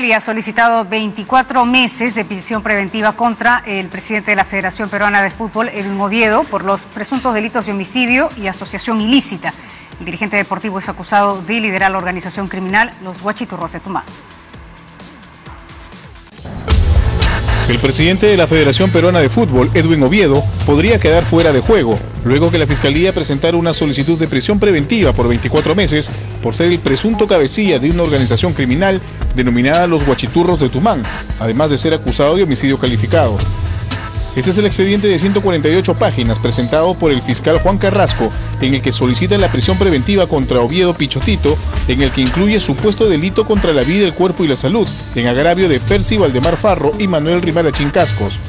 Fiscalía ha solicitado 24 meses de prisión preventiva contra el presidente de la Federación Peruana de Fútbol, Edwin Oviedo, por los presuntos delitos de homicidio y asociación ilícita. El dirigente deportivo es acusado de liderar la organización criminal Los Guachiturros de Tumán. El presidente de la Federación Peruana de Fútbol, Edwin Oviedo, podría quedar fuera de juego, luego que la Fiscalía presentara una solicitud de prisión preventiva por 24 meses por ser el presunto cabecilla de una organización criminal denominada Los Guachiturros de Tumán, además de ser acusado de homicidio calificado. Este es el expediente de 148 páginas presentado por el fiscal Juan Carrasco, en el que solicita la prisión preventiva contra Oviedo Pichotito, en el que incluye supuesto delito contra la vida, el cuerpo y la salud, en agravio de Percy Valdemar Farro y Manuel Rimarachín Cascos.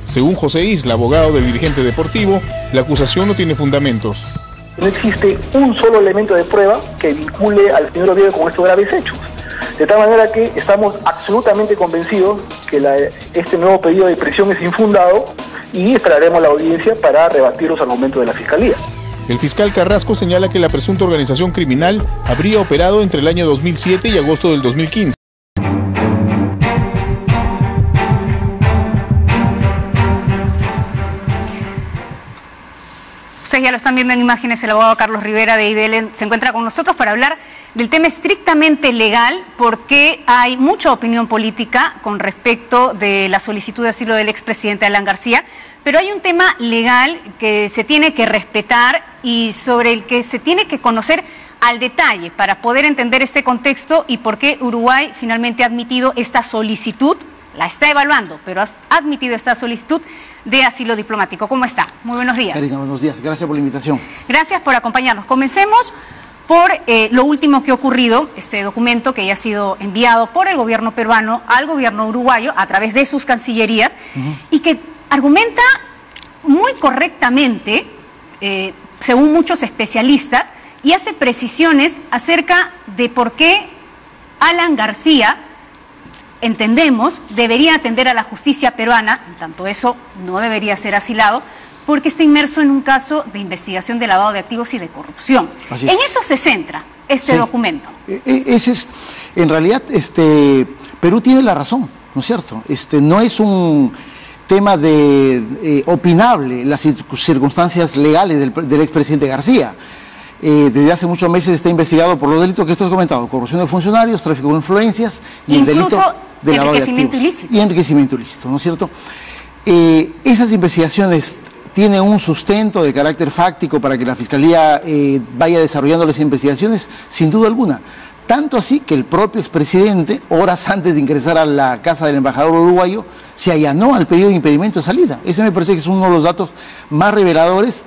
Según José Isla, abogado del dirigente deportivo, la acusación no tiene fundamentos. No existe un solo elemento de prueba que vincule al señor Oviedo con estos graves hechos. De tal manera que estamos absolutamente convencidos que este nuevo pedido de prisión es infundado y esperaremos la audiencia para rebatir los argumentos de la Fiscalía. El fiscal Carrasco señala que la presunta organización criminal habría operado entre el año 2007 y agosto del 2015. Ustedes ya lo están viendo en imágenes, el abogado Carlos Rivera de IDL se encuentra con nosotros para hablar del tema estrictamente legal, porque hay mucha opinión política con respecto de la solicitud de asilo del expresidente Alan García, pero hay un tema legal que se tiene que respetar y sobre el que se tiene que conocer al detalle para poder entender este contexto y por qué Uruguay finalmente ha admitido esta solicitud, la está evaluando, pero ha admitido esta solicitud de asilo diplomático. ¿Cómo está? Muy buenos días. Karina, buenos días. Gracias por la invitación. Gracias por acompañarnos. Comencemos por lo último que ha ocurrido, este documento que ya ha sido enviado por el gobierno peruano al gobierno uruguayo a través de sus cancillerías y que argumenta muy correctamente, según muchos especialistas, y hace precisiones acerca de por qué Alan García, entendemos, debería atender a la justicia peruana, en tanto eso no debería ser asilado, porque está inmerso en un caso de investigación de lavado de activos y de corrupción. En eso se centra este documento. Ese es, en realidad, Perú tiene la razón, ¿no es cierto? No es un tema de opinable las circunstancias legales del expresidente García. Desde hace muchos meses está investigado por los delitos que esto has comentado: corrupción de funcionarios, tráfico de influencias y el delito de lavado de activos ilícito. Y enriquecimiento ilícito, ¿no es cierto? Esas investigaciones tienen un sustento de carácter fáctico para que la Fiscalía vaya desarrollando las investigaciones, sin duda alguna. Tanto así que el propio expresidente, horas antes de ingresar a la casa del embajador uruguayo, se allanó al pedido de impedimento de salida. Ese me parece que es uno de los datos más reveladores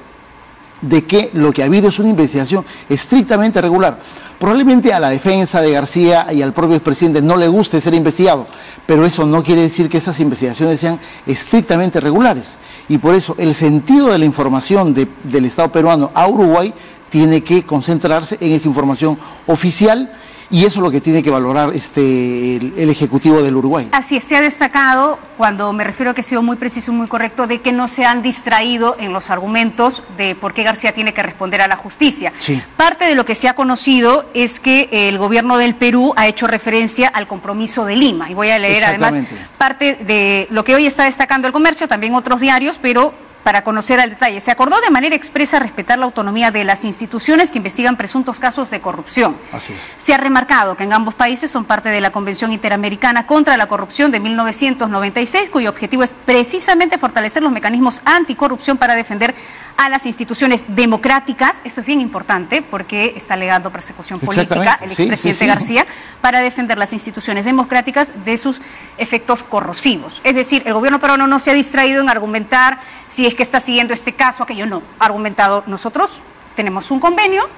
de que lo que ha habido es una investigación estrictamente regular. Probablemente a la defensa de García y al propio expresidente no le guste ser investigado, pero eso no quiere decir que esas investigaciones sean estrictamente regulares. Y por eso el sentido de la información del Estado peruano a Uruguay tiene que concentrarse en esa información oficial, y eso es lo que tiene que valorar el Ejecutivo del Uruguay. Así es, se ha destacado, cuando me refiero a que ha sido muy preciso y muy correcto, de que no se han distraído en los argumentos de por qué García tiene que responder a la justicia. Sí. Parte de lo que se ha conocido es que el gobierno del Perú ha hecho referencia al compromiso de Lima. Y voy a leer además parte de lo que hoy está destacando El Comercio, también otros diarios, pero para conocer al detalle. Se acordó de manera expresa respetar la autonomía de las instituciones que investigan presuntos casos de corrupción. Así es. Se ha remarcado que en ambos países son parte de la Convención Interamericana contra la Corrupción de 1996, cuyo objetivo es precisamente fortalecer los mecanismos anticorrupción para defender a las instituciones democráticas. Esto es bien importante porque está alegando persecución política el expresidente García, para defender las instituciones democráticas de sus efectos corrosivos. Es decir, el gobierno peruano no se ha distraído en argumentar si es que está siguiendo este caso, aquello no. Ha argumentado: nosotros tenemos un convenio,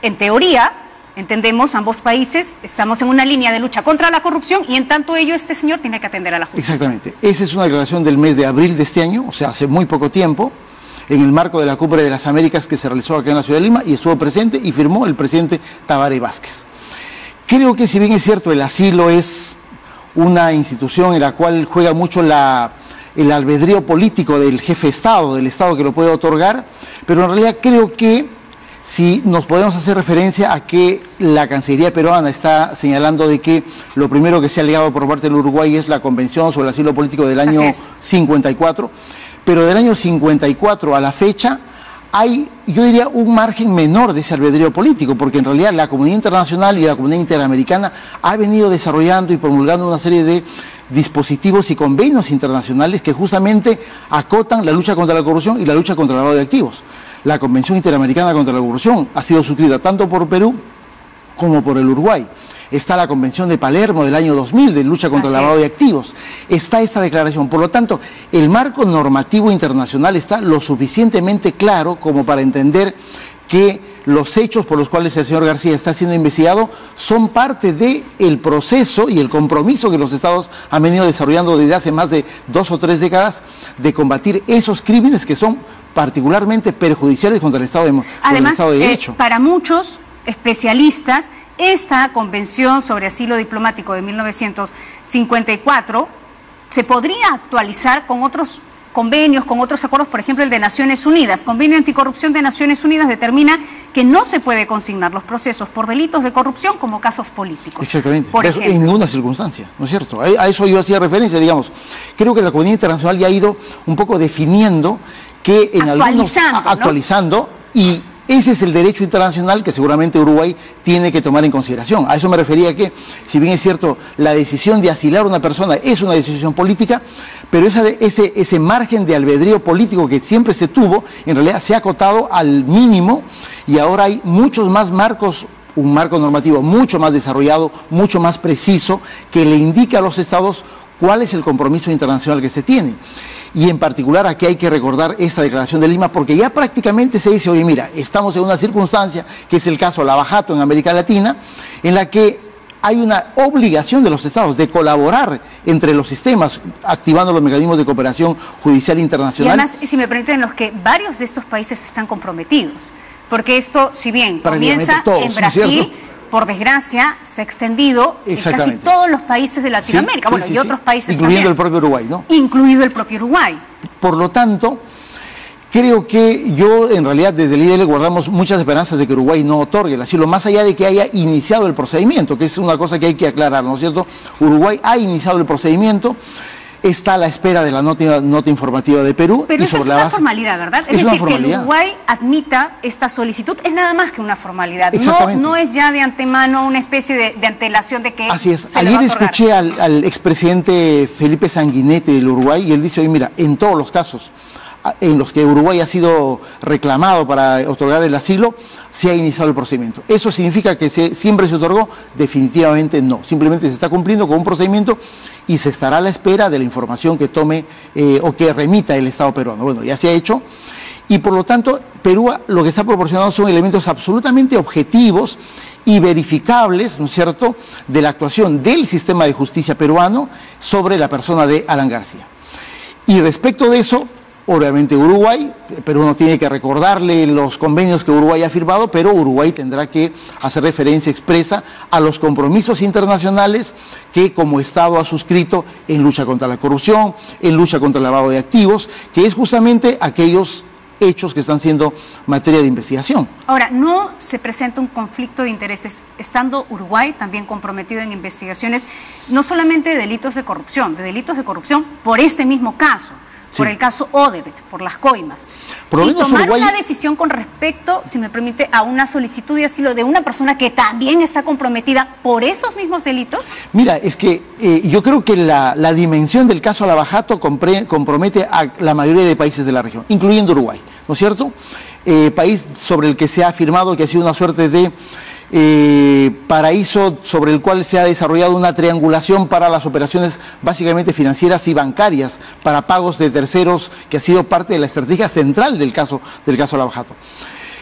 en teoría, entendemos, ambos países estamos en una línea de lucha contra la corrupción y en tanto ello este señor tiene que atender a la justicia. Exactamente. Esa es una declaración del mes de abril de este año, o sea, hace muy poco tiempo, en el marco de la Cumbre de las Américas que se realizó acá en la ciudad de Lima, y estuvo presente y firmó el presidente Tabaré Vázquez. Creo que, si bien es cierto, el asilo es una institución en la cual juega mucho el albedrío político del jefe de Estado, del Estado que lo puede otorgar, pero en realidad creo que Si nos podemos hacer referencia a que la Cancillería peruana está señalando de que lo primero que se ha alegado por parte del Uruguay es la Convención sobre el Asilo Político del año 54, pero del año 54 a la fecha hay, yo diría, un margen menor de ese albedrío político, porque en realidad la comunidad internacional y la comunidad interamericana ha venido desarrollando y promulgando una serie de dispositivos y convenios internacionales que justamente acotan la lucha contra la corrupción y la lucha contra el lavado de activos. La Convención Interamericana contra la Corrupción ha sido suscrita tanto por Perú como por el Uruguay. Está la Convención de Palermo del año 2000 de lucha contra el lavado de activos. Está esta declaración. Por lo tanto, el marco normativo internacional está lo suficientemente claro como para entender que los hechos por los cuales el señor García está siendo investigado son parte del proceso y el compromiso que los estados han venido desarrollando desde hace más de 2 o 3 décadas de combatir esos crímenes que son particularmente perjudiciales contra el Estado de Derecho. Para muchos especialistas, esta Convención sobre Asilo Diplomático de 1954 se podría actualizar con otros convenios, con otros acuerdos, por ejemplo el de Naciones Unidas. Convenio Anticorrupción de Naciones Unidas determina que no se puede consignar los procesos por delitos de corrupción como casos políticos. Exactamente, por ejemplo. En ninguna circunstancia, ¿no es cierto? A eso yo hacía referencia, digamos. Creo que la comunidad internacional ya ha ido un poco definiendo que en actualizando, y ese es el derecho internacional que seguramente Uruguay tiene que tomar en consideración. A eso me refería que, si bien es cierto, la decisión de asilar a una persona es una decisión política, pero ese margen de albedrío político que siempre se tuvo, en realidad se ha acotado al mínimo y ahora hay muchos más marcos, un marco normativo mucho más desarrollado, mucho más preciso, que le indica a los estados cuál es el compromiso internacional que se tiene. Y en particular aquí hay que recordar esta declaración de Lima, porque ya prácticamente se dice, oye, mira, estamos en una circunstancia, que es el caso Lavajato en América Latina, en la que hay una obligación de los estados de colaborar entre los sistemas, activando los mecanismos de cooperación judicial internacional. Y además, si me permiten, los que varios de estos países están comprometidos, porque esto, si bien comienza en Brasil, por desgracia, se ha extendido en casi todos los países de Latinoamérica, y otros países incluyendo el propio Uruguay, ¿no? Incluido el propio Uruguay. Por lo tanto, creo que yo, en realidad, desde el IDL guardamos muchas esperanzas de que Uruguay no otorgue el asilo, más allá de que haya iniciado el procedimiento, que es una cosa que hay que aclarar, ¿no es cierto? Uruguay ha iniciado el procedimiento, está a la espera de la nota informativa de Perú. Pero eso es una formalidad, ¿verdad? Es decir, que el Uruguay admita esta solicitud es nada más que una formalidad. No es ya de antemano una especie de antelación de que así es. Ayer escuché al expresidente Felipe Sanguinetti del Uruguay y él dice, oye, mira, en todos los casos en los que Uruguay ha sido reclamado para otorgar el asilo, se ha iniciado el procedimiento. ¿Eso significa que siempre se otorgó? Definitivamente no. Simplemente se está cumpliendo con un procedimiento y se estará a la espera de la información que tome o que remita el Estado peruano. Bueno, ya se ha hecho y por lo tanto Perú lo que está proporcionando son elementos absolutamente objetivos y verificables, ¿no es cierto?, de la actuación del sistema de justicia peruano sobre la persona de Alan García. Y respecto de eso, obviamente Uruguay, Perú no tiene que recordarle los convenios que Uruguay ha firmado, pero Uruguay tendrá que hacer referencia expresa a los compromisos internacionales que como Estado ha suscrito en lucha contra la corrupción, en lucha contra el lavado de activos, que es justamente aquellos hechos que están siendo materia de investigación. Ahora, ¿no se presenta un conflicto de intereses estando Uruguay también comprometido en investigaciones, no solamente de delitos de corrupción por este mismo caso? Por el caso Odebrecht, por las coimas. Y tomar una decisión con respecto, si me permite, a una solicitud de asilo de una persona que también está comprometida por esos mismos delitos. Mira, es que yo creo que la dimensión del caso Lavajato compromete a la mayoría de países de la región, incluyendo Uruguay, ¿no es cierto? País sobre el que se ha afirmado que ha sido una suerte de paraíso sobre el cual se ha desarrollado una triangulación para las operaciones básicamente financieras y bancarias para pagos de terceros, que ha sido parte de la estrategia central del caso Lavajato.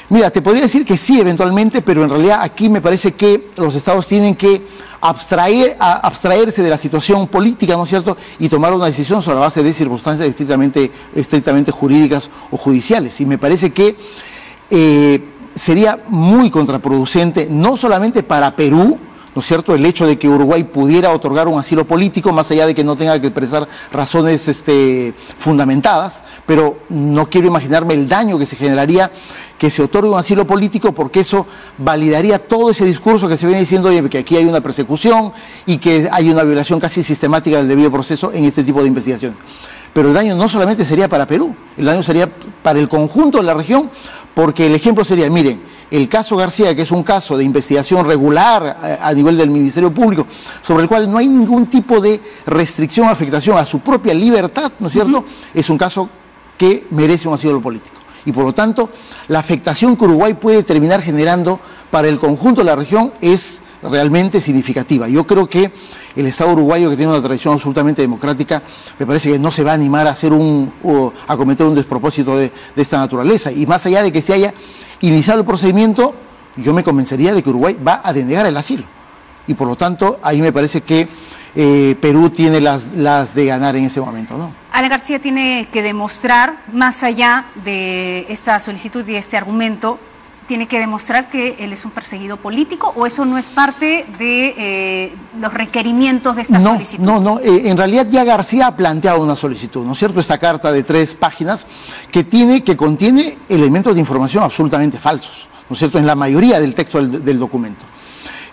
Mira, te podría decir que sí eventualmente, pero en realidad aquí me parece que los estados tienen que abstraerse de la situación política, ¿no es cierto?, y tomar una decisión sobre la base de circunstancias estrictamente jurídicas o judiciales. Y me parece que sería muy contraproducente, no solamente para Perú, ¿no es cierto?, el hecho de que Uruguay pudiera otorgar un asilo político, más allá de que no tenga que expresar razones fundamentadas, pero no quiero imaginarme el daño que se generaría que se otorgue un asilo político, porque eso validaría todo ese discurso que se viene diciendo que aquí hay una persecución y que hay una violación casi sistemática del debido proceso en este tipo de investigaciones. Pero el daño no solamente sería para Perú, el daño sería para el conjunto de la región, porque el ejemplo sería, miren, el caso García, que es un caso de investigación regular a nivel del Ministerio Público, sobre el cual no hay ningún tipo de restricción o afectación a su propia libertad, ¿no es cierto?, es un caso que merece un asilo político. Y por lo tanto, la afectación que Uruguay puede terminar generando para el conjunto de la región es realmente significativa. Yo creo que el Estado uruguayo, que tiene una tradición absolutamente democrática, me parece que no se va a animar a hacer a cometer un despropósito de esta naturaleza. Y más allá de que se haya iniciado el procedimiento, yo me convencería de que Uruguay va a denegar el asilo. Y por lo tanto, ahí me parece que Perú tiene las de ganar en ese momento, ¿no? Alan García tiene que demostrar, más allá de esta solicitud y este argumento, tiene que demostrar que él es un perseguido político, ¿o eso no es parte de los requerimientos de esta solicitud? No, en realidad ya García ha planteado una solicitud, ¿no es cierto? Esta carta de 3 páginas que contiene elementos de información absolutamente falsos, ¿no es cierto?, en la mayoría del texto del documento.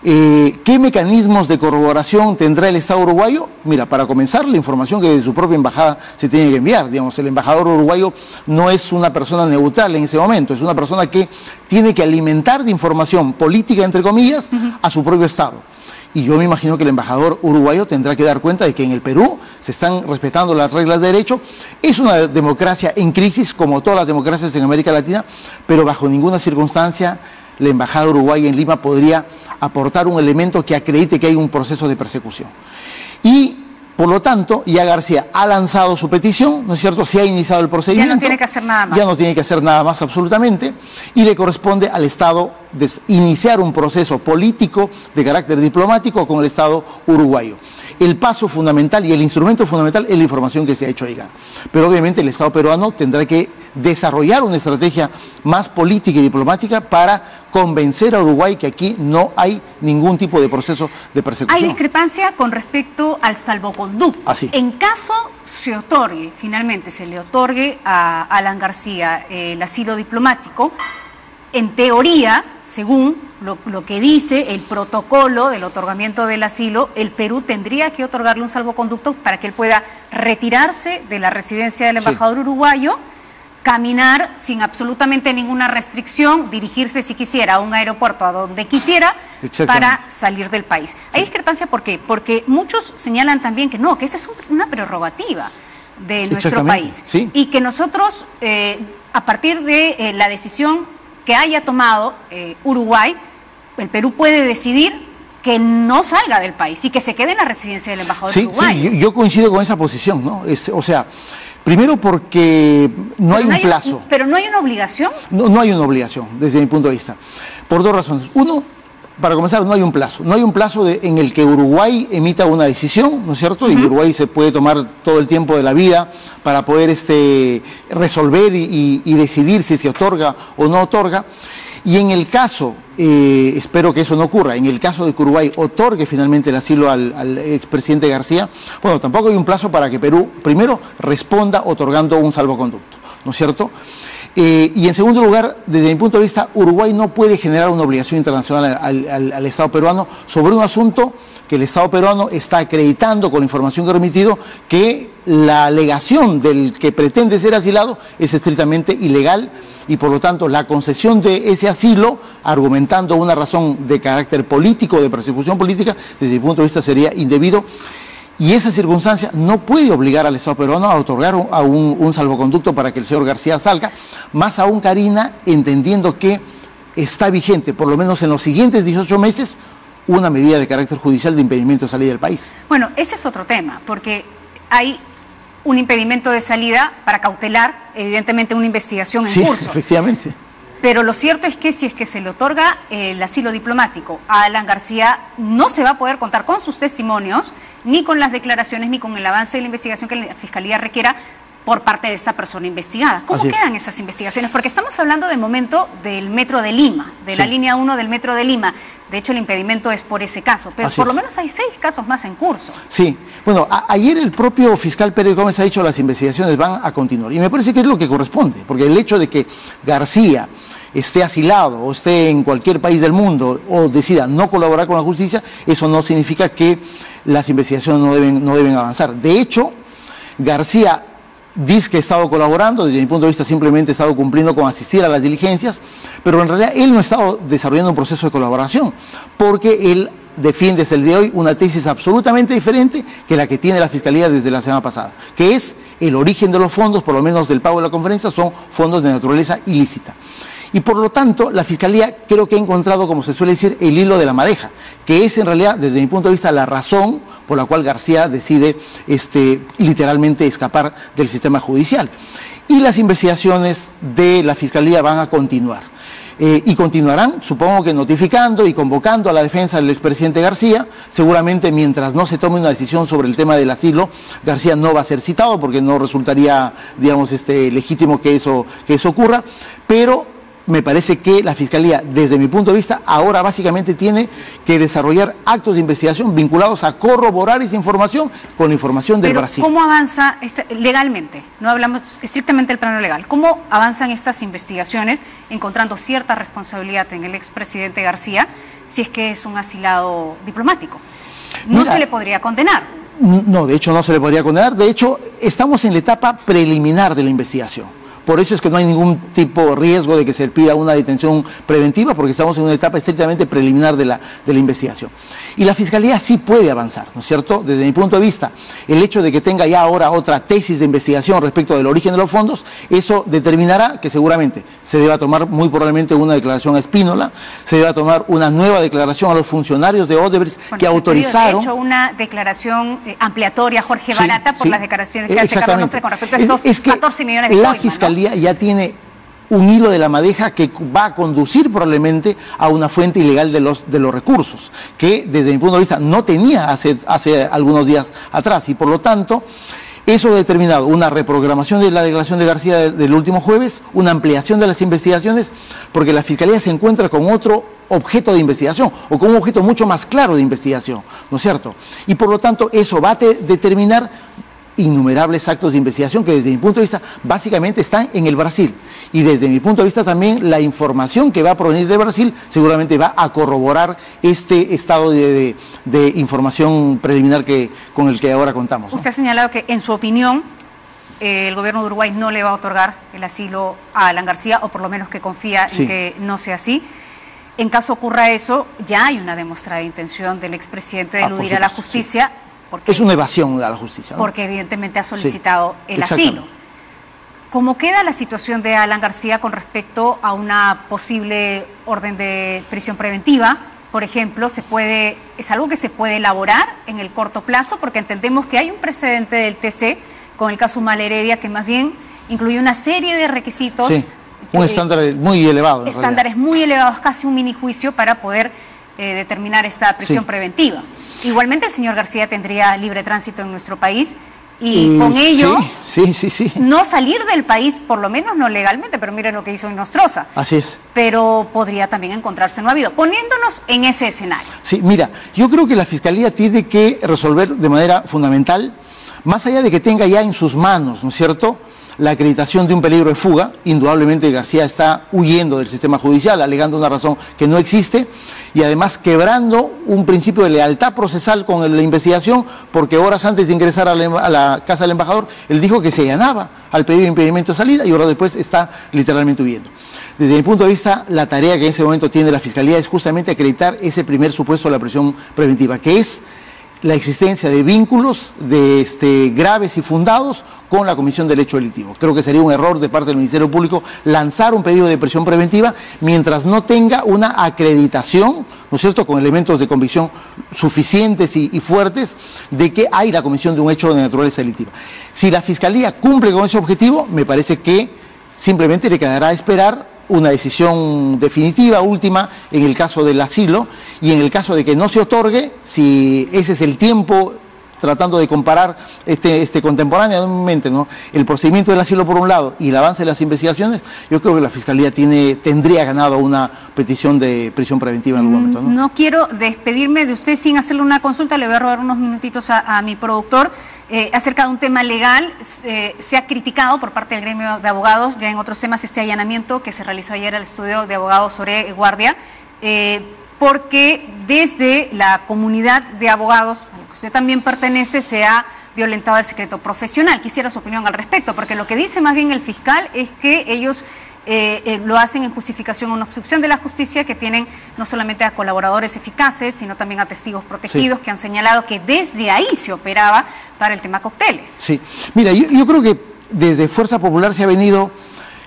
¿Qué mecanismos de corroboración tendrá el Estado uruguayo? Mira, para comenzar, la información que de su propia embajada se tiene que enviar. Digamos, el embajador uruguayo no es una persona neutral en ese momento, es una persona que tiene que alimentar de información política, entre comillas, a su propio Estado. Y yo me imagino que el embajador uruguayo tendrá que dar cuenta de que en el Perú se están respetando las reglas de derecho. Es una democracia en crisis, como todas las democracias en América Latina, pero bajo ninguna circunstancia la embajada uruguaya en Lima podría aportar un elemento que acredite que hay un proceso de persecución. Y, por lo tanto, ya García ha lanzado su petición, ¿no es cierto?, se ha iniciado el procedimiento. Ya no tiene que hacer nada más. Ya no tiene que hacer nada más absolutamente, y le corresponde al Estado iniciar un proceso político de carácter diplomático con el Estado uruguayo. El paso fundamental y el instrumento fundamental es la información que se ha hecho llegar. Pero obviamente el Estado peruano tendrá que desarrollar una estrategia más política y diplomática para convencer a Uruguay que aquí no hay ningún tipo de proceso de persecución. Hay discrepancia con respecto al salvoconducto. Así. En caso finalmente se le otorgue a Alan García el asilo diplomático, en teoría, según lo que dice el protocolo del otorgamiento del asilo, el Perú tendría que otorgarle un salvoconducto para que él pueda retirarse de la residencia del embajador uruguayo, caminar sin absolutamente ninguna restricción, dirigirse si quisiera a un aeropuerto, a donde quisiera, para salir del país. Hay discrepancia, ¿por qué? Porque muchos señalan también que no, que esa es una prerrogativa de nuestro país. Sí. Y que nosotros, a partir de la decisión que haya tomado Uruguay, el Perú puede decidir que no salga del país y que se quede en la residencia del embajador uruguayo. Sí, yo coincido con esa posición, ¿no? O sea, primero porque no hay un plazo. ¿Pero no hay una obligación? No hay una obligación, desde mi punto de vista. Por 2 razones. Uno, para comenzar, no hay un plazo. No hay un plazo en el que Uruguay emita una decisión, ¿no es cierto? Y Uruguay se puede tomar todo el tiempo de la vida para poder resolver y decidir si se otorga o no otorga. Y en el caso, espero que eso no ocurra, en el caso de que Uruguay otorgue finalmente el asilo al expresidente García, bueno, tampoco hay un plazo para que Perú primero responda otorgando un salvoconducto, ¿no es cierto? Y en segundo lugar, desde mi punto de vista, Uruguay no puede generar una obligación internacional al Estado peruano sobre un asunto que el Estado peruano está acreditando con la información que ha remitido, que la alegación del que pretende ser asilado es estrictamente ilegal, y por lo tanto la concesión de ese asilo, argumentando una razón de carácter político, de persecución política, desde mi punto de vista sería indebido. Y esa circunstancia no puede obligar al Estado peruano a otorgar un salvoconducto para que el señor García salga, más aún, Karina, entendiendo que está vigente, por lo menos en los siguientes 18 meses, una medida de carácter judicial de impedimento de salida del país. Bueno, ese es otro tema, porque hay un impedimento de salida para cautelar, evidentemente, una investigación en curso. Sí, efectivamente. Pero lo cierto es que si es que se le otorga el asilo diplomático a Alan García, no se va a poder contar con sus testimonios, ni con las declaraciones, ni con el avance de la investigación que la Fiscalía requiera por parte de esta persona investigada. ¿Cómo quedan esas investigaciones? Porque estamos hablando de momento del Metro de Lima, de la línea 1 del Metro de Lima. De hecho, el impedimento es por ese caso, pero por lo menos hay 6 casos más en curso. Sí, bueno, ayer el propio fiscal Pérez Gómez ha dicho que las investigaciones van a continuar, y me parece que es lo que corresponde, porque el hecho de que García esté asilado o esté en cualquier país del mundo o decida no colaborar con la justicia, eso no significa que las investigaciones no deben avanzar. De hecho, García dice que ha estado colaborando, desde mi punto de vista simplemente ha estado cumpliendo con asistir a las diligencias, pero en realidad él no ha estado desarrollando un proceso de colaboración, porque él defiende desde el día de hoy una tesis absolutamente diferente que la que tiene la Fiscalía desde la semana pasada, que es el origen de los fondos, por lo menos del pago de la conferencia, son fondos de naturaleza ilícita. Y por lo tanto, la Fiscalía creo que ha encontrado, como se suele decir, el hilo de la madeja, que es en realidad, desde mi punto de vista, la razón por la cual García decide literalmente escapar del sistema judicial. Y las investigaciones de la Fiscalía van a continuar. Y continuarán, supongo que notificando y convocando a la defensa del expresidente García. Seguramente mientras no se tome una decisión sobre el tema del asilo, García no va a ser citado porque no resultaría, digamos, legítimo que eso ocurra, pero me parece que la Fiscalía, desde mi punto de vista, ahora básicamente tiene que desarrollar actos de investigación vinculados a corroborar esa información con la información del Brasil. ¿Cómo avanza legalmente? No hablamos estrictamente del plano legal. ¿Cómo avanzan estas investigaciones encontrando cierta responsabilidad en el expresidente García si es que es un asilado diplomático? No se le podría condenar. No, de hecho no se le podría condenar. De hecho, estamos en la etapa preliminar de la investigación. Por eso es que no hay ningún tipo de riesgo de que se pida una detención preventiva, porque estamos en una etapa estrictamente preliminar de la investigación. Y la Fiscalía sí puede avanzar, ¿no es cierto? Desde mi punto de vista, el hecho de que tenga ya ahora otra tesis de investigación respecto del origen de los fondos, eso determinará que seguramente se deba tomar muy probablemente una declaración a Espínola, se deba tomar una nueva declaración a los funcionarios de Odebrecht que autorizaron. De hecho, una declaración ampliatoria a Jorge Barata por las declaraciones que hace Carlos Nostra con respecto a estos 14 millones de la Fiscalía ya tiene un hilo de la madeja que va a conducir probablemente a una fuente ilegal de los recursos, que desde mi punto de vista no tenía hace algunos días atrás, y por lo tanto eso ha determinado una reprogramación de la declaración de García del último jueves, una ampliación de las investigaciones, porque la Fiscalía se encuentra con otro objeto de investigación, o con un objeto mucho más claro de investigación, ¿no es cierto? Y por lo tanto eso va a determinar innumerables actos de investigación que desde mi punto de vista básicamente están en el Brasil, y desde mi punto de vista también la información que va a provenir de Brasil seguramente va a corroborar este estado de información preliminar con el que ahora contamos, ¿no? Usted ha señalado que en su opinión el gobierno de Uruguay no le va a otorgar el asilo a Alan García, o por lo menos que confía en que no sea así. En caso ocurra eso, ya hay una demostrada intención del expresidente de eludir a la justicia. Porque, es una evasión a la justicia, ¿no? Porque evidentemente ha solicitado el asilo. ¿Cómo queda la situación de Alan García con respecto a una posible orden de prisión preventiva? Por ejemplo, es algo que se puede elaborar en el corto plazo, porque entendemos que hay un precedente del TC con el caso Humala Heredia que más bien incluye una serie de requisitos. Sí, un estándar muy elevado. Estándares muy elevados, casi un minijuicio para poder determinar esta prisión preventiva. Igualmente el señor García tendría libre tránsito en nuestro país y con ello no salir del país, por lo menos no legalmente, pero miren lo que hizo en Nostroza. Así es. Pero podría también encontrarse no habido, poniéndonos en ese escenario. Sí, mira, yo creo que la Fiscalía tiene que resolver de manera fundamental, más allá de que tenga ya en sus manos, ¿no es cierto?, la acreditación de un peligro de fuga. Indudablemente García está huyendo del sistema judicial, alegando una razón que no existe, y además quebrando un principio de lealtad procesal con la investigación, porque horas antes de ingresar a la casa del embajador, él dijo que se allanaba al pedido de impedimento de salida, y ahora después está literalmente huyendo. Desde mi punto de vista, la tarea que en ese momento tiene la Fiscalía es justamente acreditar ese primer supuesto de la prisión preventiva, que es la existencia de vínculos graves y fundados con la comisión del hecho delictivo. Creo que sería un error de parte del Ministerio Público lanzar un pedido de prisión preventiva mientras no tenga una acreditación, ¿no es cierto?, con elementos de convicción suficientes y fuertes de que hay la comisión de un hecho de naturaleza delictiva. Si la Fiscalía cumple con ese objetivo, me parece que simplemente le quedará esperar una decisión definitiva, última, en el caso del asilo, y en el caso de que no se otorgue, si ese es el tiempo tratando de comparar contemporáneamente, ¿no?, el procedimiento del asilo por un lado y el avance de las investigaciones, yo creo que la Fiscalía tendría ganado una petición de prisión preventiva en algún momento, ¿no? No quiero despedirme de usted sin hacerle una consulta, le voy a robar unos minutitos a mi productor. Acerca de un tema legal, se ha criticado por parte del gremio de abogados, ya en otros temas, este allanamiento que se realizó ayer al estudio de abogados sobre Guardia, porque desde la comunidad de abogados, a la que usted también pertenece, se ha violentado el secreto profesional. Quisiera su opinión al respecto, porque lo que dice más bien el fiscal es que ellos lo hacen en justificación a una obstrucción de la justicia, que tienen no solamente a colaboradores eficaces, sino también a testigos protegidos, sí, que han señalado que desde ahí se operaba para el tema cócteles. Sí, mira, yo creo que desde Fuerza Popular se ha venido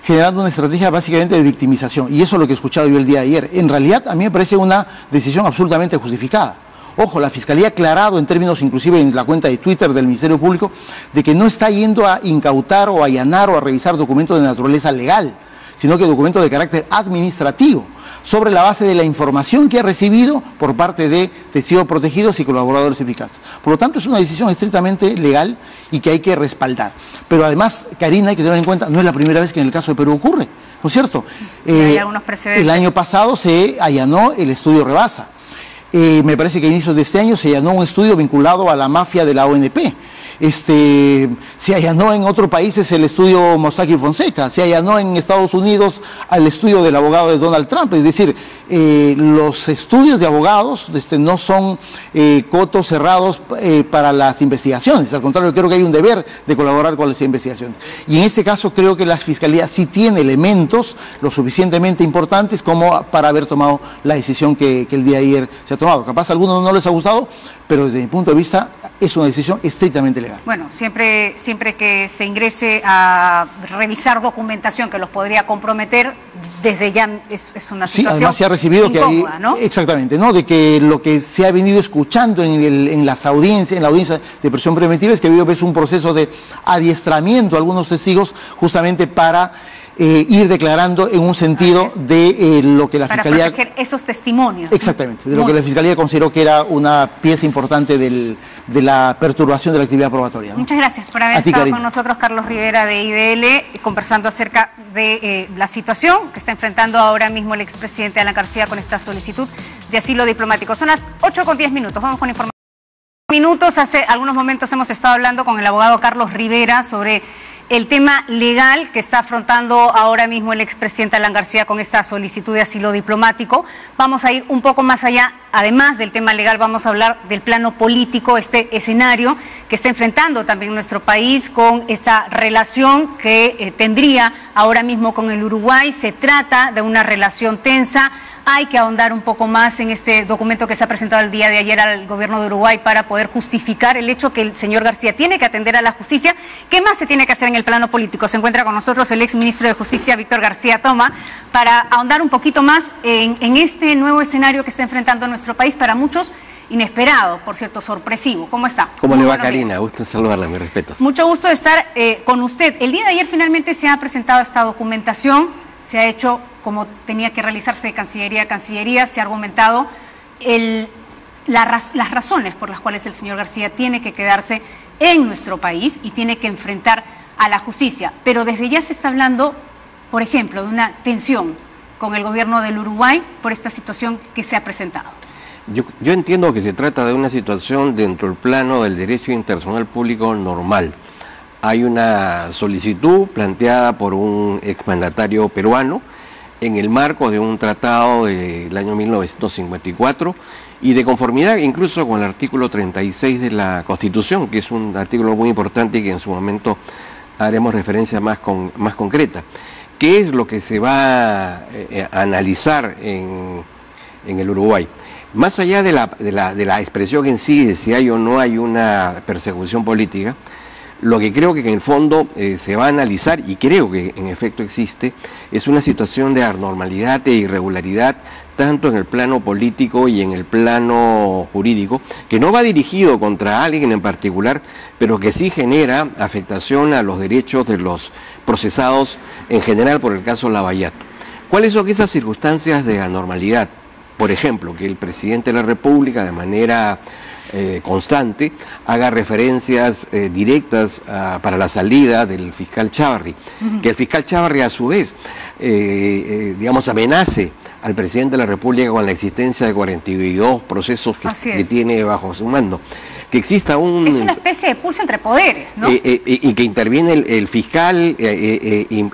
generando una estrategia básicamente de victimización, y eso es lo que he escuchado yo el día de ayer. En realidad, a mí me parece una decisión absolutamente justificada. Ojo, la Fiscalía ha aclarado en términos, inclusive en la cuenta de Twitter del Ministerio Público, de que no está yendo a incautar o a allanar o a revisar documentos de naturaleza legal, sino que documentos de carácter administrativo, sobre la base de la información que ha recibido por parte de testigos protegidos y colaboradores eficaces. Por lo tanto, es una decisión estrictamente legal y que hay que respaldar. Pero además, Karina, hay que tener en cuenta, no es la primera vez que en el caso de Perú ocurre, ¿no es cierto? Hay algunos precedentes. El año pasado se allanó el estudio Rebasa. Me parece que a inicios de este año se allanó un estudio vinculado a la mafia de la ONP. Se allanó en otros países el estudio Mossack y Fonseca, se allanó en Estados Unidos al estudio del abogado de Donald Trump. Es decir, los estudios de abogados no son cotos cerrados para las investigaciones. Al contrario, creo que hay un deber de colaborar con las investigaciones. Y en este caso creo que la Fiscalía sí tiene elementos lo suficientemente importantes como para haber tomado la decisión que el día de ayer se ha tomado. Capaz a algunos no les ha gustado, pero desde mi punto de vista es una decisión estrictamente legal. Bueno, siempre que se ingrese a revisar documentación que los podría comprometer, desde ya es una situación. Sí, además se ha recibido incómoda, que ¿no? Exactamente, ¿no? De que lo que se ha venido escuchando en la audiencia de prisión preventiva es que ha habido un proceso de adiestramiento a algunos testigos justamente para ir declarando en un sentido de lo que la Fiscalía... Para proteger esos testimonios. Exactamente, de lo que la Fiscalía consideró que era una pieza importante de la perturbación de la actividad probatoria, ¿no? Muchas gracias por haber estado con nosotros, Carlos Rivera de IDL, conversando acerca de la situación que está enfrentando ahora mismo el expresidente Alan García con esta solicitud de asilo diplomático. Son las 8:10. Vamos con información. Hace algunos momentos hemos estado hablando con el abogado Carlos Rivera sobre el tema legal que está afrontando ahora mismo el expresidente Alan García con esta solicitud de asilo diplomático. Vamos a ir un poco más allá, además del tema legal, vamos a hablar del plano político, este escenario que está enfrentando también nuestro país con esta relación que tendría ahora mismo con el Uruguay. Se trata de una relación tensa. Hay que ahondar un poco más en este documento que se ha presentado el día de ayer al gobierno de Uruguay para poder justificar el hecho que el señor García tiene que atender a la justicia. ¿Qué más se tiene que hacer en el plano político? Se encuentra con nosotros el ex ministro de Justicia, Víctor García Toma, para ahondar un poquito más en este nuevo escenario que está enfrentando nuestro país, para muchos inesperado, por cierto, sorpresivo. ¿Cómo está? ¿Cómo le va, Karina? Gusto en saludarla, mis respetos. Mucho gusto de estar con usted. El día de ayer finalmente se ha presentado esta documentación, se ha hecho como tenía que realizarse de Cancillería a Cancillería, se ha argumentado las razones por las cuales el señor García tiene que quedarse en nuestro país y tiene que enfrentar a la justicia. Pero desde ya se está hablando, por ejemplo, de una tensión con el gobierno del Uruguay por esta situación que se ha presentado. Yo entiendo que se trata de una situación dentro del plano del derecho internacional público normal. Hay una solicitud planteada por un exmandatario peruano en el marco de un tratado del año 1954 y de conformidad incluso con el artículo 36 de la Constitución, que es un artículo muy importante y que en su momento haremos referencia más concreta. ¿Qué es lo que se va a analizar en el Uruguay? Más allá de la expresión en sí, de si hay o no hay una persecución política, lo que creo que en el fondo se va a analizar, y creo que en efecto existe, es una situación de anormalidad e irregularidad, tanto en el plano político y en el plano jurídico, que no va dirigido contra alguien en particular, pero que sí genera afectación a los derechos de los procesados en general por el caso Lavallato. ¿Cuáles son esas circunstancias de anormalidad? Por ejemplo, que el presidente de la República, de manera constante, haga referencias directas para la salida del fiscal Chávarri. Que el fiscal Chávarri a su vez, digamos, amenace al presidente de la República con la existencia de 42 procesos que tiene bajo su mando. Que exista un... Es una especie de pulso entre poderes, ¿no? Y que interviene el fiscal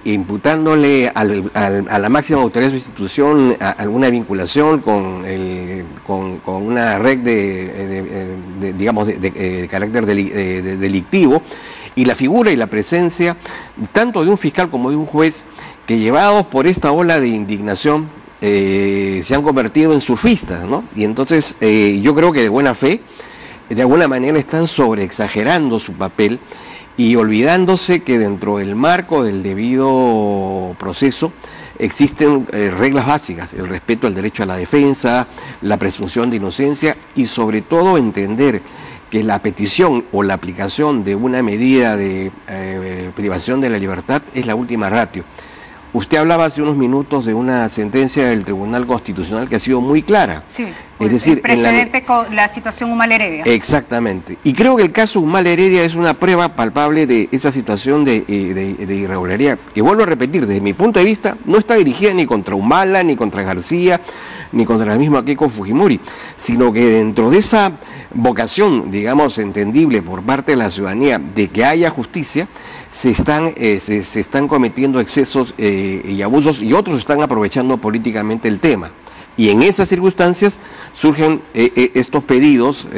imputándole a la máxima autoridad de su institución alguna vinculación con una red de carácter delictivo, y la figura y la presencia tanto de un fiscal como de un juez que, llevados por esta ola de indignación, se han convertido en surfistas, ¿no? Y entonces yo creo que de buena fe, de alguna manera están sobreexagerando su papel y olvidándose que dentro del marco del debido proceso existen reglas básicas: el respeto al derecho a la defensa, la presunción de inocencia y sobre todo entender que la petición o la aplicación de una medida de privación de la libertad es la última ratio. Usted hablaba hace unos minutos de una sentencia del Tribunal Constitucional que ha sido muy clara. Sí, es decir, el precedente con la situación Humala Heredia. Exactamente. Y creo que el caso Humala Heredia es una prueba palpable de esa situación de irregularidad, que, vuelvo a repetir, desde mi punto de vista, no está dirigida ni contra Humala, ni contra García, ni contra la misma Keiko Fujimori, sino que dentro de esa vocación, digamos, entendible por parte de la ciudadanía de que haya justicia, se están cometiendo excesos y abusos, y otros están aprovechando políticamente el tema. Y en esas circunstancias surgen estos pedidos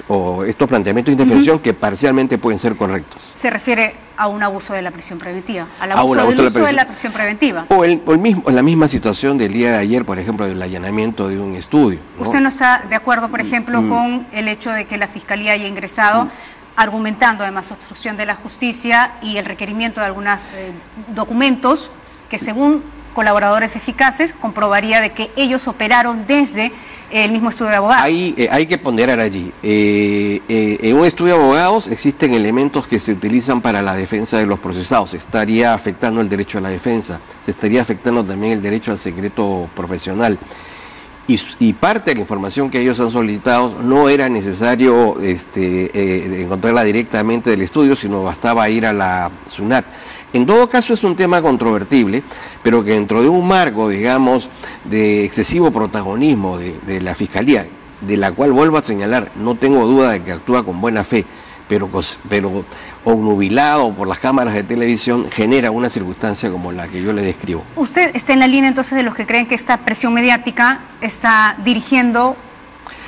o estos planteamientos de indefensión que parcialmente pueden ser correctos. Se refiere a un abuso de la prisión preventiva, al abuso del uso de la prisión preventiva. O la misma situación del día de ayer, por ejemplo, del allanamiento de un estudio, ¿no? ¿Usted no está de acuerdo, por ejemplo, con el hecho de que la Fiscalía haya ingresado argumentando además obstrucción de la justicia y el requerimiento de algunos documentos que, según colaboradores eficaces, comprobaría de que ellos operaron desde el mismo estudio de abogados? Hay que ponderar allí. En un estudio de abogados existen elementos que se utilizan para la defensa de los procesados. Se estaría afectando el derecho a la defensa, se estaría afectando también el derecho al secreto profesional. Y parte de la información que ellos han solicitado no era necesario encontrarla directamente del estudio, sino bastaba ir a la SUNAT. En todo caso es un tema controvertible, pero que dentro de un marco, digamos, de excesivo protagonismo de la Fiscalía, de la cual, vuelvo a señalar, no tengo duda de que actúa con buena fe, pero obnubilado por las cámaras de televisión, genera una circunstancia como la que yo le describo. ¿Usted está en la línea entonces de los que creen que esta presión mediática está dirigiendo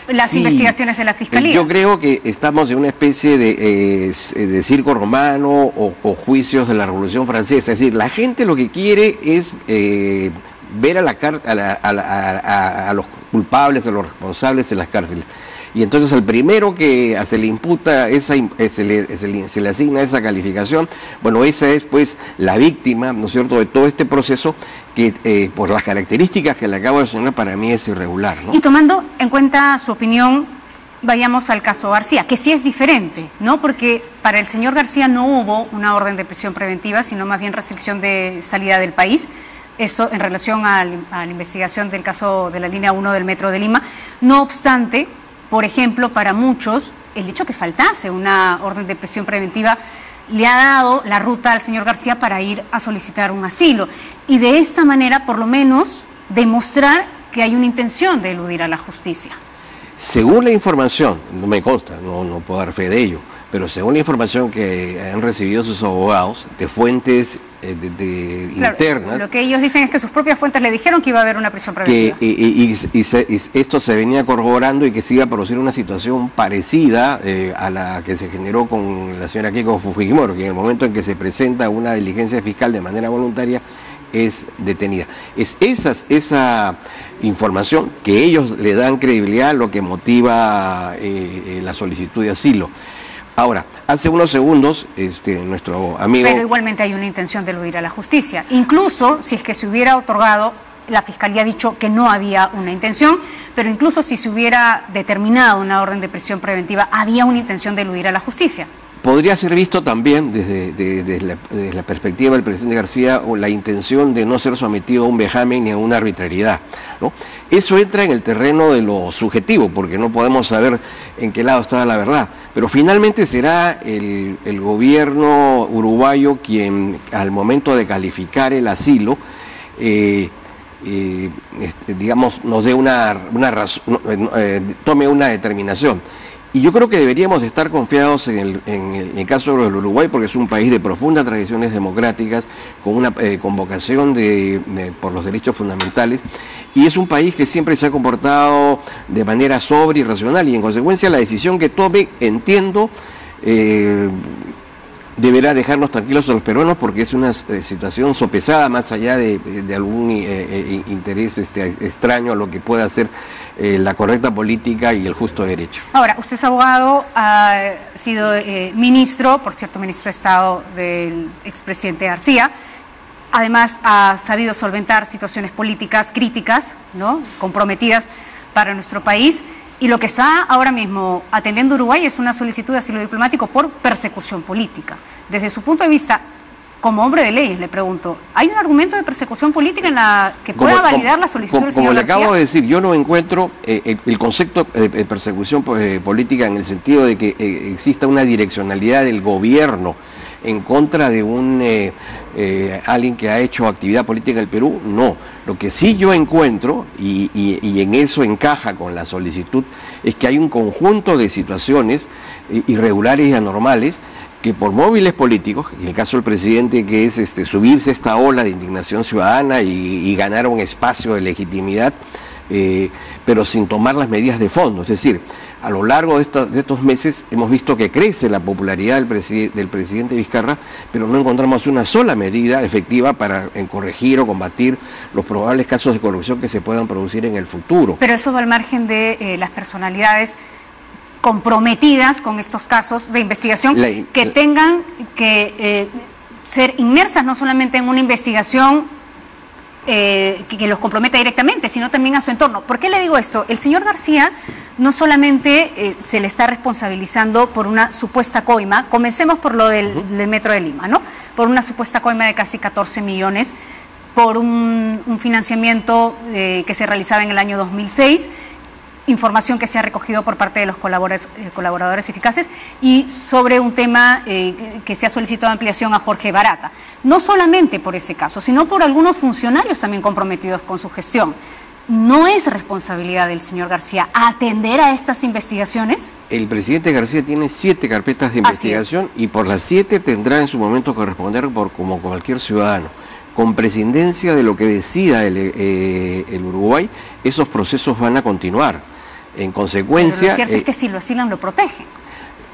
las investigaciones de la Fiscalía? Yo creo que estamos en una especie de circo romano o juicios de la Revolución Francesa. Es decir, la gente lo que quiere es ver a los culpables, a los responsables en las cárceles. Y entonces al primero que se le imputa, se le asigna esa calificación, bueno, esa es pues la víctima, ¿no es cierto?, de todo este proceso que por las características que le acabo de señalar, para mí es irregular, ¿no? Y tomando en cuenta su opinión, vayamos al caso García, que sí es diferente, ¿no? Porque para el señor García no hubo una orden de prisión preventiva, sino más bien restricción de salida del país. Eso en relación a la investigación del caso de la línea 1 del Metro de Lima. No obstante, por ejemplo, para muchos, el hecho que faltase una orden de prisión preventiva le ha dado la ruta al señor García para ir a solicitar un asilo. Y de esta manera, por lo menos, demostrar que hay una intención de eludir a la justicia. Según la información, no me consta, no puedo dar fe de ello, pero según la información que han recibido sus abogados de fuentes internas... Lo que ellos dicen es que sus propias fuentes le dijeron que iba a haber una prisión preventiva. Esto se venía corroborando y que se iba a producir una situación parecida a la que se generó con la señora Keiko Fujimori, que en el momento en que se presenta una diligencia fiscal de manera voluntaria es detenida. Es esa información que ellos le dan credibilidad a lo que motiva la solicitud de asilo. Ahora, hace unos segundos, nuestro amigo... Pero igualmente hay una intención de eludir a la justicia. Incluso si es que se hubiera otorgado, la Fiscalía ha dicho que no había una intención, pero incluso si se hubiera determinado una orden de prisión preventiva, había una intención de eludir a la justicia. podría ser visto también desde la perspectiva del presidente García, o la intención de no ser sometido a un vejamen ni a una arbitrariedad, ¿no? Eso entra en el terreno de lo subjetivo, porque no podemos saber en qué lado está la verdad, pero finalmente será el gobierno uruguayo quien, al momento de calificar el asilo, digamos, nos dé tome una determinación. Y yo creo que deberíamos estar confiados en el caso del Uruguay, porque es un país de profundas tradiciones democráticas, con una convocación por los derechos fundamentales, y es un país que siempre se ha comportado de manera sobria y racional, y en consecuencia la decisión que tome, entiendo, deberá dejarnos tranquilos a los peruanos, porque es una situación sopesada, más allá de algún interés extraño a lo que pueda ser la correcta política y el justo derecho. Ahora, usted es abogado, ha sido ministro, por cierto, ministro de Estado del expresidente García. Además, ha sabido solventar situaciones políticas críticas, ¿no?, comprometidas para nuestro país. Y lo que está ahora mismo atendiendo Uruguay es una solicitud de asilo diplomático por persecución política. Desde su punto de vista, como hombre de leyes, le pregunto, ¿hay un argumento de persecución política en la que pueda validar la solicitud del señor García? Como le acabo de decir, yo no encuentro el concepto de persecución política en el sentido de que exista una direccionalidad del gobierno en contra de alguien que ha hecho actividad política en el Perú, no. Lo que sí yo encuentro, y en eso encaja con la solicitud, es que hay un conjunto de situaciones irregulares y anormales que por móviles políticos, en el caso del presidente, que es subirse a esta ola de indignación ciudadana y ganar un espacio de legitimidad, pero sin tomar las medidas de fondo. Es decir, a lo largo de estos meses hemos visto que crece la popularidad del presidente Vizcarra, pero no encontramos una sola medida efectiva para corregir o combatir los probables casos de corrupción que se puedan producir en el futuro. Pero eso va al margen de las personalidades comprometidas con estos casos de investigación, que tengan que ser inmersas no solamente en una investigación que los comprometa directamente, sino también a su entorno. ¿Por qué le digo esto? El señor García no solamente se le está responsabilizando por una supuesta coima, comencemos por lo del Metro de Lima, ¿no? Por una supuesta coima de casi 14 millones, por un financiamiento que se realizaba en el año 2006, información que se ha recogido por parte de los colaboradores eficaces, y sobre un tema que se ha solicitado ampliación a Jorge Barata. No solamente por ese caso, sino por algunos funcionarios también comprometidos con su gestión. ¿No es responsabilidad del señor García atender a estas investigaciones? El presidente García tiene 7 carpetas de investigación y por las 7 tendrá en su momento que responder como cualquier ciudadano. Con prescindencia de lo que decida el Uruguay, esos procesos van a continuar. En consecuencia... Pero lo cierto es que si lo asilan, lo protegen.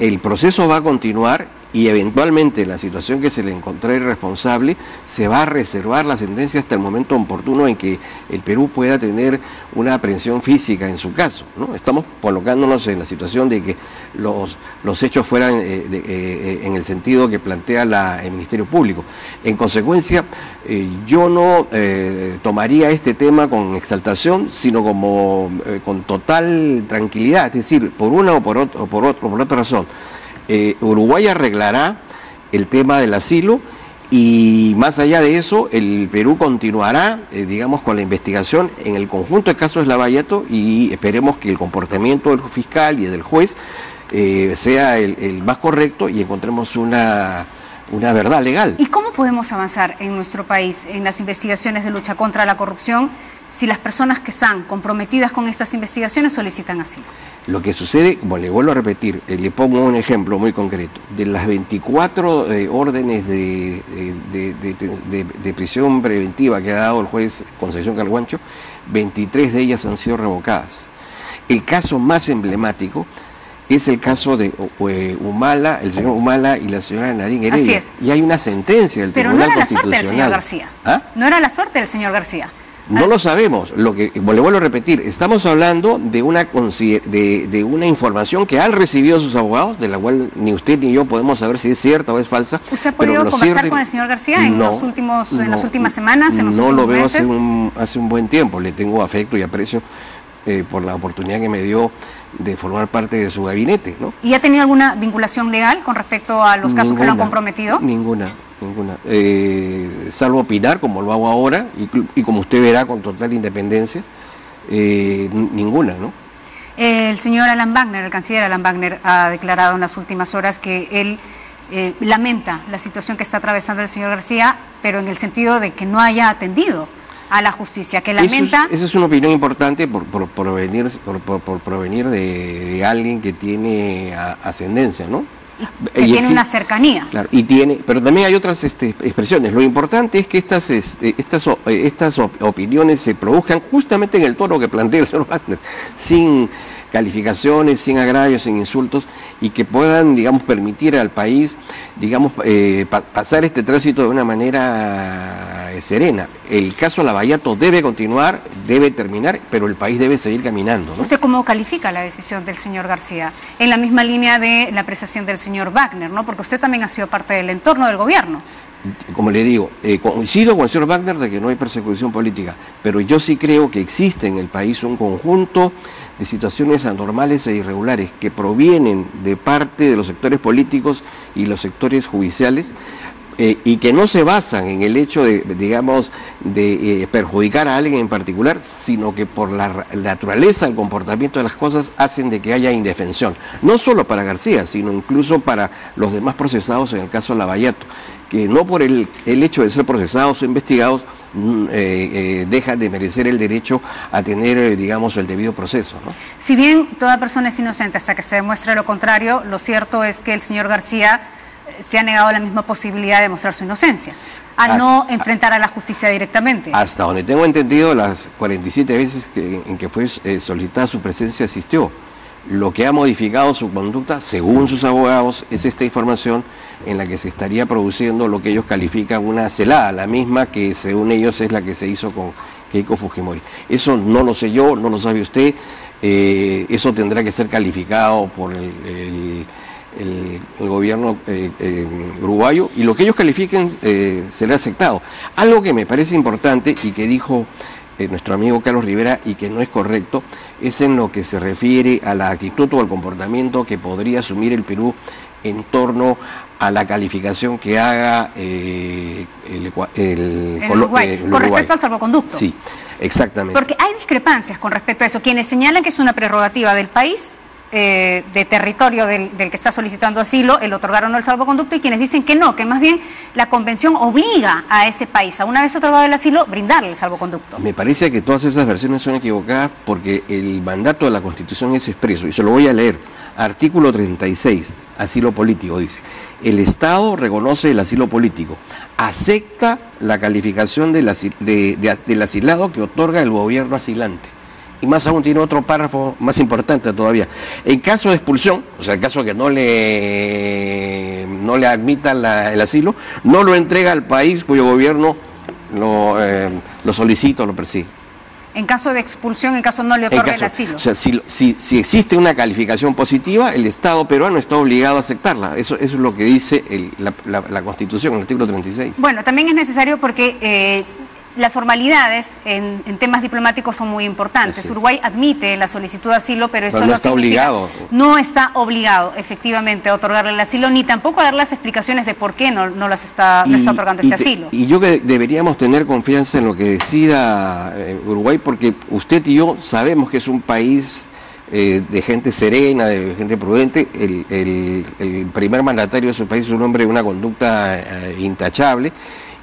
El proceso va a continuar y eventualmente la situación que se le encontró irresponsable, se va a reservar la sentencia hasta el momento oportuno en que el Perú pueda tener una aprehensión física en su caso, ¿no? Estamos colocándonos en la situación de que los hechos fueran en el sentido que plantea el Ministerio Público. En consecuencia, yo no tomaría este tema con exaltación, sino como con total tranquilidad, es decir, por una o por otra razón. Uruguay arreglará el tema del asilo y más allá de eso el Perú continuará digamos con la investigación en el conjunto de casos de Lavallato y esperemos que el comportamiento del fiscal y del juez sea el más correcto y encontremos una verdad legal. ¿Y cómo podemos avanzar en nuestro país en las investigaciones de lucha contra la corrupción si las personas que están comprometidas con estas investigaciones solicitan asilo? Lo que sucede, como le vuelvo a repetir, le pongo un ejemplo muy concreto. De las 24 órdenes de prisión preventiva que ha dado el juez Concepción Carguancho, 23 de ellas han sido revocadas. El caso más emblemático es el caso de Humala, el señor Humala y la señora Nadine Heredia. Así es. Y hay una sentencia del Tribunal Constitucional. Pero no era la suerte del señor García. ¿Ah? No era la suerte del señor García. No lo sabemos. Lo que le vuelvo a repetir, estamos hablando de una información que han recibido sus abogados, de la cual ni usted ni yo podemos saber si es cierta o es falsa. ¿Usted ha podido conversar con el señor García en las últimas semanas, en los últimos meses? No lo veo hace un buen tiempo. Le tengo afecto y aprecio por la oportunidad que me dio de formar parte de su gabinete, ¿no? ¿Y ha tenido alguna vinculación legal con respecto a los casos que lo han comprometido? Ninguna. Salvo opinar, como lo hago ahora, y como usted verá con total independencia, ninguna, ¿no? El señor Alan Wagner, el canciller Alan Wagner, ha declarado en las últimas horas que él lamenta la situación que está atravesando el señor García, pero en el sentido de que no haya atendido a la justicia, que lamenta... Esa es una opinión importante por provenir de alguien que tiene ascendencia, ¿no? Que tiene una cercanía. Claro, pero también hay otras expresiones. Lo importante es que estas opiniones se produzcan justamente en el tono que plantea el señor Wagner, sin calificaciones, sin agravios, sin insultos, y que puedan, digamos, permitir al país, digamos, pasar este tránsito de una manera serena. El caso Lavallato debe continuar, debe terminar, pero el país debe seguir caminando, ¿no? ¿Usted cómo califica la decisión del señor García? En la misma línea de la apreciación del señor Wagner, ¿no? Porque usted también ha sido parte del entorno del gobierno. Como le digo, coincido con el señor Wagner de que no hay persecución política, pero yo sí creo que existe en el país un conjunto de situaciones anormales e irregulares que provienen de parte de los sectores políticos y los sectores judiciales, y que no se basan en el hecho de, digamos, de perjudicar a alguien en particular, sino que por la naturaleza, el comportamiento de las cosas hacen de que haya indefensión, no solo para García, sino incluso para los demás procesados en el caso Lavallato, que no por el hecho de ser procesados o investigados dejan de merecer el derecho a tener, digamos, el debido proceso, ¿no? Si bien toda persona es inocente hasta que se demuestre lo contrario, lo cierto es que el señor García se ha negado la misma posibilidad de demostrar su inocencia, no enfrentar a la justicia directamente. Hasta donde tengo entendido, las 47 veces en que fue solicitada su presencia asistió. Lo que ha modificado su conducta, según sus abogados, es esta información en la que se estaría produciendo lo que ellos califican una celada, la misma que según ellos es la que se hizo con Keiko Fujimori. Eso no lo sé yo, no lo sabe usted, eso tendrá que ser calificado por el gobierno uruguayo, y lo que ellos califiquen será aceptado. Algo que me parece importante y que dijo nuestro amigo Carlos Rivera y que no es correcto, es en lo que se refiere a la actitud o al comportamiento que podría asumir el Perú en torno a la calificación que haga el Uruguay. Con respecto al salvoconducto. Sí, exactamente. Porque hay discrepancias con respecto a eso. Quienes señalan que es una prerrogativa del país, de territorio del que está solicitando asilo, el otorgar o no el salvoconducto, y quienes dicen que no, que más bien la convención obliga a ese país, a una vez otorgado el asilo, brindarle el salvoconducto. Me parece que todas esas versiones son equivocadas, porque el mandato de la Constitución es expreso, y se lo voy a leer. Artículo 36, asilo político, dice: el Estado reconoce el asilo político, acepta la calificación del asilado que otorga el gobierno asilante. Y más aún tiene otro párrafo más importante todavía. En caso de expulsión, o sea, en caso que no le admitan el asilo, no lo entrega al país cuyo gobierno lo solicita o lo persigue. En caso de expulsión, en caso no le otorga el asilo. O sea, si existe una calificación positiva, el Estado peruano está obligado a aceptarla. Eso es lo que dice la Constitución, el artículo 36. Bueno, también es necesario porque las formalidades en temas diplomáticos son muy importantes. Uruguay admite la solicitud de asilo, pero eso no está obligado. No está obligado, efectivamente, a otorgarle el asilo, ni tampoco a dar las explicaciones de por qué no está otorgando ese asilo. Y yo que deberíamos tener confianza en lo que decida Uruguay, porque usted y yo sabemos que es un país de gente serena, de gente prudente. El primer mandatario de su país es un hombre de una conducta intachable,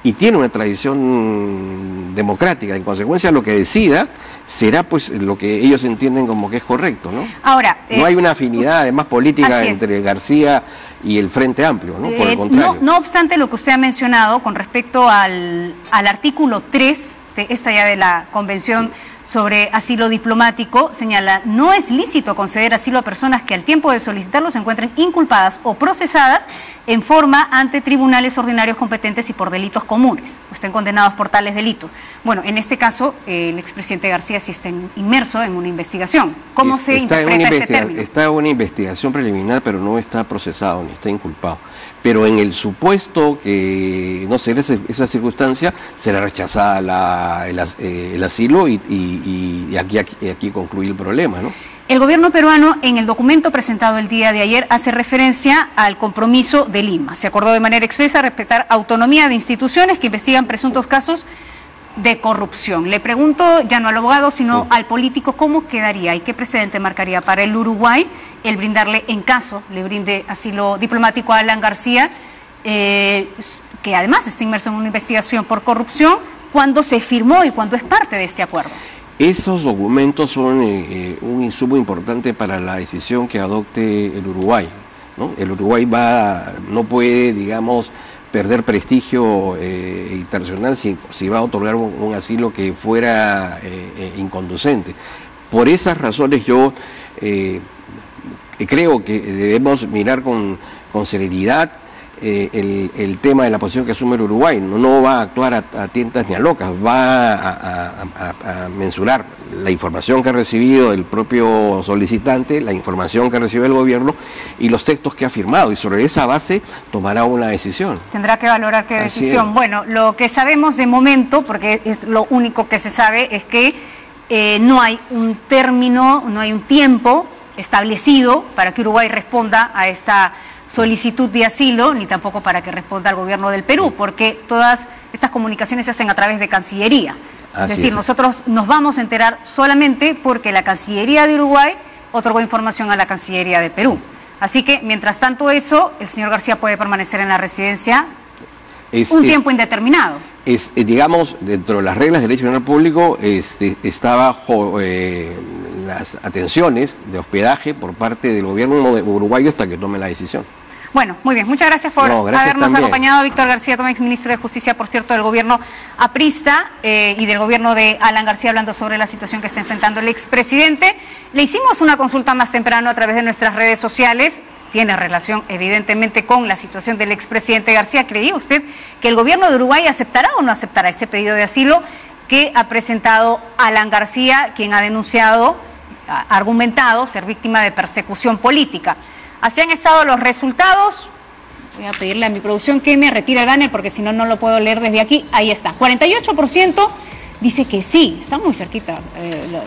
y tiene una tradición democrática. En consecuencia, lo que decida será pues lo que ellos entienden como que es correcto, ¿no? Ahora, no hay una afinidad además política entre García y el Frente Amplio, ¿no? Por el contrario. No obstante, lo que usted ha mencionado con respecto al artículo 3 de esta ya de la Convención sobre asilo diplomático, señala: no es lícito conceder asilo a personas que al tiempo de solicitarlo se encuentren inculpadas o procesadas en forma ante tribunales ordinarios competentes y por delitos comunes, o estén condenados por tales delitos. Bueno, en este caso, el expresidente García sí está inmerso en una investigación. ¿Cómo se interpreta este término? Está en una investigación preliminar, pero no está procesado ni está inculpado. Pero en el supuesto que no se dé esa circunstancia, será rechazada el asilo y aquí concluye el problema, ¿no? El gobierno peruano, en el documento presentado el día de ayer, hace referencia al compromiso de Lima. Se acordó de manera expresa respetar autonomía de instituciones que investigan presuntos casos de corrupción. Le pregunto, ya no al abogado, sino al político, ¿cómo quedaría y qué precedente marcaría para el Uruguay el brindarle, en caso le brinde asilo diplomático a Alan García, que además está inmerso en una investigación por corrupción, cuando se firmó y cuando es parte de este acuerdo? Esos documentos son un insumo importante para la decisión que adopte el Uruguay, ¿no? El Uruguay no puede, digamos, perder prestigio internacional si va a otorgar un asilo que fuera inconducente. Por esas razones yo creo que debemos mirar con serenidad el tema de la posición que asume el Uruguay. No va a actuar a tientas ni a locas, va a mensurar la información que ha recibido el propio solicitante, la información que ha recibido el gobierno y los textos que ha firmado, y sobre esa base tomará una decisión. Tendrá que valorar qué decisión. Bueno, lo que sabemos de momento, porque es lo único que se sabe, es que no hay un término, no hay un tiempo establecido para que Uruguay responda a esta solicitud de asilo, ni tampoco para que responda al gobierno del Perú, porque todas estas comunicaciones se hacen a través de Cancillería. Es decir, nosotros nos vamos a enterar solamente porque la Cancillería de Uruguay otorgó información a la Cancillería de Perú. Así que, mientras tanto eso, el señor García puede permanecer en la residencia un tiempo indeterminado. Digamos, dentro de las reglas del derecho penal público, está bajo las atenciones de hospedaje por parte del gobierno uruguayo hasta que tome la decisión. Bueno, muy bien. Muchas gracias por habernos acompañado. Víctor García Tomé, exministro de Justicia, por cierto, del gobierno aprista y del gobierno de Alan García, hablando sobre la situación que está enfrentando el expresidente. Le hicimos una consulta más temprano a través de nuestras redes sociales. Tiene relación, evidentemente, con la situación del expresidente García. ¿Creía usted que el gobierno de Uruguay aceptará o no aceptará ese pedido de asilo que ha presentado Alan García, quien ha denunciado, ha argumentado ser víctima de persecución política? Así han estado los resultados. Voy a pedirle a mi producción que me retire el banner porque si no, no lo puedo leer desde aquí. Ahí está. 48% dice que sí. Está muy cerquita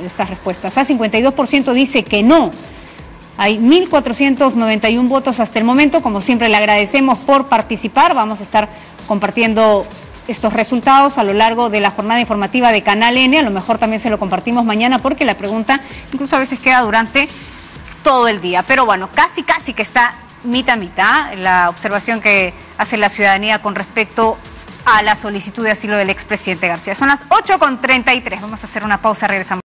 estas respuestas. 52% dice que no. Hay 1.491 votos hasta el momento. Como siempre, le agradecemos por participar. Vamos a estar compartiendo estos resultados a lo largo de la jornada informativa de Canal N. A lo mejor también se lo compartimos mañana porque la pregunta incluso a veces queda durante todo el día. Pero bueno, casi que está mitad la observación que hace la ciudadanía con respecto a la solicitud de asilo del expresidente García. Son las 8:33. Vamos a hacer una pausa, regresamos.